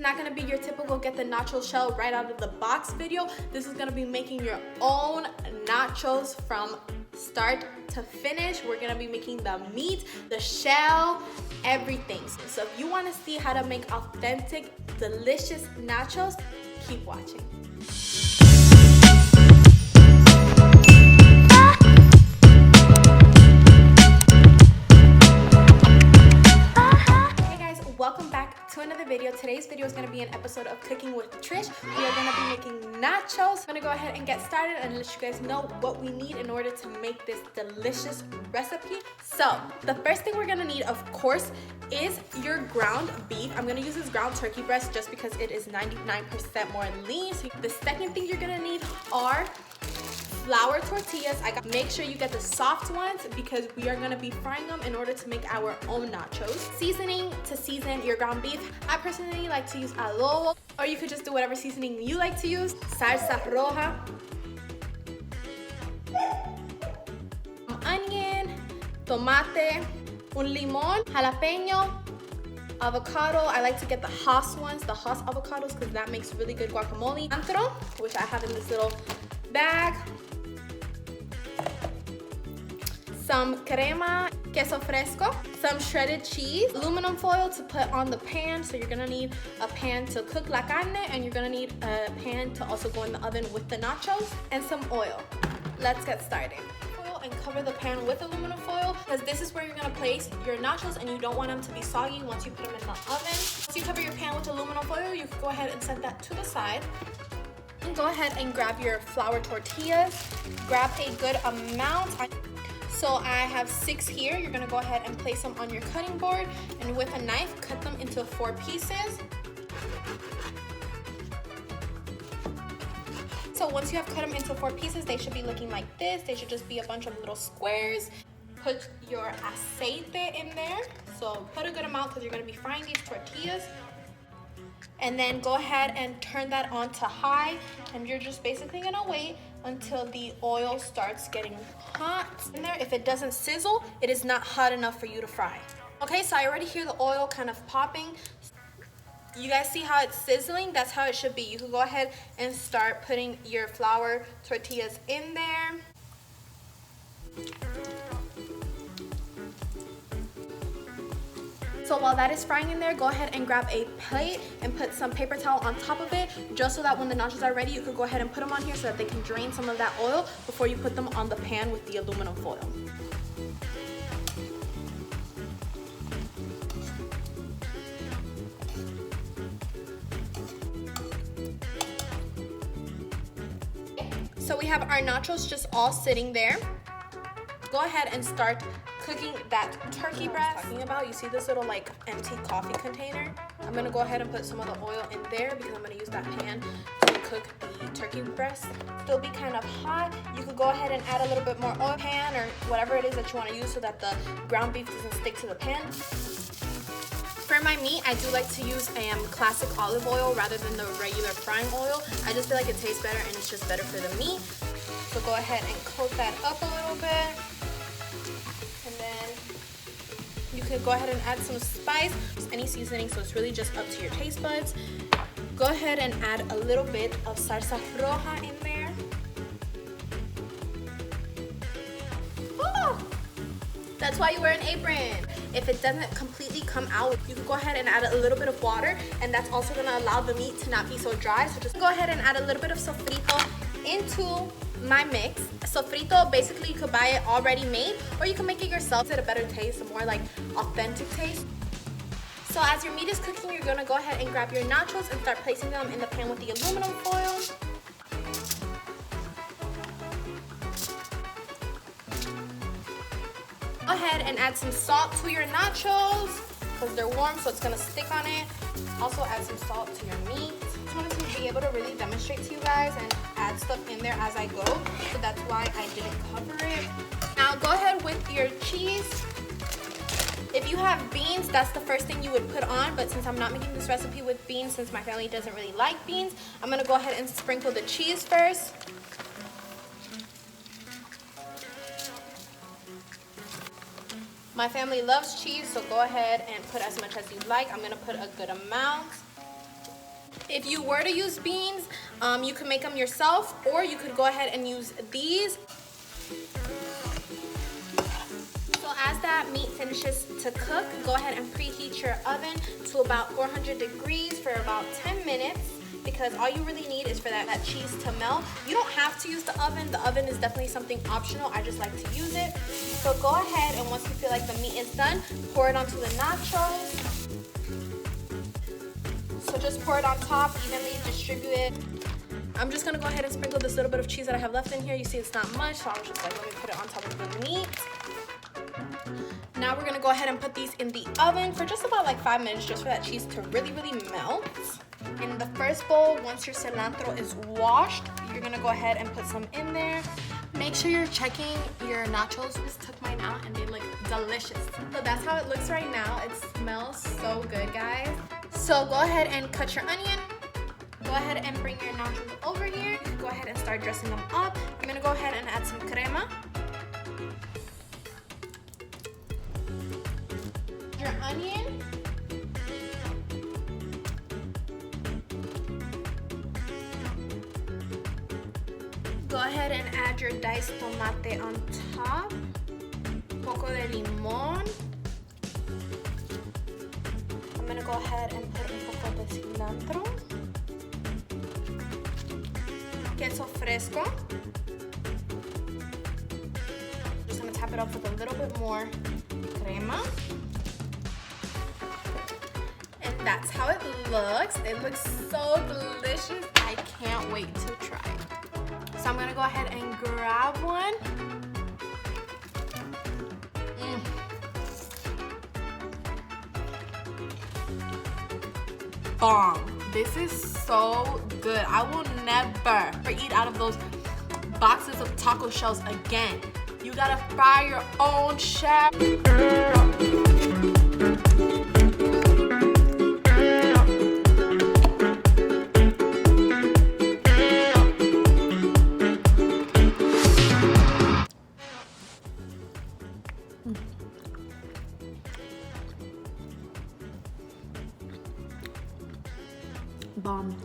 not gonna be your typical get the nacho shell right out of the box video. This is gonna be making your own nachos from start to finish. We're gonna be making the meat, the shell, everything. So if you wanna see how to make authentic, delicious nachos, keep watching. Welcome back to another video. Today's video is going to be an episode of Cooking with Trish. We are going to be making nachos. I'm going to go ahead and get started and let you guys know what we need in order to make this delicious recipe. So the first thing we're going to need, of course, is your ground beef. I'm going to use this ground turkey breast just because it is 99% more lean. So the second thing you're going to need are flour tortillas. Make sure you get the soft ones because we are gonna be frying them in order to make our own nachos. Seasoning to season your ground beef. I personally like to use adobo, or you could just do whatever seasoning you like to use. Salsa roja, onion, tomate, un limon, jalapeno, avocado. I like to get the Hass ones, the Hass avocados, because that makes really good guacamole. Cilantro, which I have in this little bag. Some crema, queso fresco, some shredded cheese, aluminum foil to put on the pan. So you're gonna need a pan to cook la carne, and you're gonna need a pan to also go in the oven with the nachos, and some oil. Let's get started. Foil and cover the pan with aluminum foil because this is where you're gonna place your nachos and you don't want them to be soggy once you put them in the oven. Once you cover your pan with aluminum foil, you can go ahead and set that to the side. And go ahead and grab your flour tortillas. Grab a good amount. So I have 6 here. You're gonna go ahead and place them on your cutting board, and with a knife, cut them into 4 pieces. So once you have cut them into 4 pieces, they should be looking like this. They should just be a bunch of little squares. Put your aceite in there. So put a good amount because you're gonna be frying these tortillas. And then go ahead and turn that on to high, and you're just basically gonna wait until the oil starts getting hot in there. If it doesn't sizzle, it is not hot enough for you to fry. Okay, so I already hear the oil kind of popping. You guys see how it's sizzling? That's how it should be. You can go ahead and start putting your flour tortillas in there. So while that is frying in there, go ahead and grab a plate and put some paper towel on top of it, just so that when the nachos are ready, you can go ahead and put them on here so that they can drain some of that oil before you put them on the pan with the aluminum foil. So we have our nachos just all sitting there. Go ahead and start cooking that turkey breast. Talking about, you see this little like empty coffee container? I'm gonna go ahead and put some of the oil in there because I'm gonna use that pan to cook the turkey breast. Still be kind of hot. You could go ahead and add a little bit more oil pan or whatever it is that you want to use so that the ground beef doesn't stick to the pan. For my meat, I do like to use classic olive oil rather than the regular frying oil. I just feel like it tastes better and it's just better for the meat. So go ahead and coat that up a little bit. And then you could go ahead and add some spice, any seasoning, so it's really just up to your taste buds. Go ahead and add a little bit of salsa roja in there. Oh, that's why you wear an apron. If it doesn't completely come out, you can go ahead and add a little bit of water, and that's also gonna allow the meat to not be so dry. So just go ahead and add a little bit of sofrito into my mix. Sofrito, basically you could buy it already made, or you can make it yourself. It's a better taste, a more like authentic taste. So as your meat is cooking, you're gonna go ahead and grab your nachos and start placing them in the pan with the aluminum foil. Go ahead and add some salt to your nachos because they're warm, so it's gonna stick on it. Also add some salt to your meat. I just wanted to be able to really demonstrate to you guys and add stuff in there as I go, so that's why I didn't cover it. Now go ahead with your cheese. If you have beans, that's the first thing you would put on, but since I'm not making this recipe with beans, since my family doesn't really like beans, I'm gonna go ahead and sprinkle the cheese first. My family loves cheese, so go ahead and put as much as you like. I'm gonna put a good amount. If you were to use beans, you could make them yourself, or you could go ahead and use these. So as that meat finishes to cook, go ahead and preheat your oven to about 400 degrees for about 10 minutes, because all you really need is for that cheese to melt. You don't have to use the oven. The oven is definitely something optional. I just like to use it. So go ahead, and once you feel like the meat is done, pour it onto the nachos. So just pour it on top, evenly distribute it. I'm just gonna go ahead and sprinkle this little bit of cheese that I have left in here. You see it's not much, so I was just like, let me put it on top of the meat. Now we're gonna go ahead and put these in the oven for just about like 5 minutes, just for that cheese to really melt. In the first bowl, once your cilantro is washed, you're gonna go ahead and put some in there. Make sure you're checking your nachos. Just took mine out and they look delicious. So that's how it looks right now. It smells so good, guys. So go ahead and cut your onion. Go ahead and bring your nachos over here. You can go ahead and start dressing them up. I'm gonna go ahead and add some crema. Your onion. Go ahead and add your diced tomate on top. Poco de limón. I'm gonna go ahead and put un poco de cilantro. Queso fresco. Just gonna tap it up with a little bit more crema. And that's how it looks. It looks so delicious. I can't wait to try it. So I'm gonna go ahead and grab one. Bomb. This is so good. I will never eat out of those boxes of taco shells again. You gotta fry your own shell. Bomb.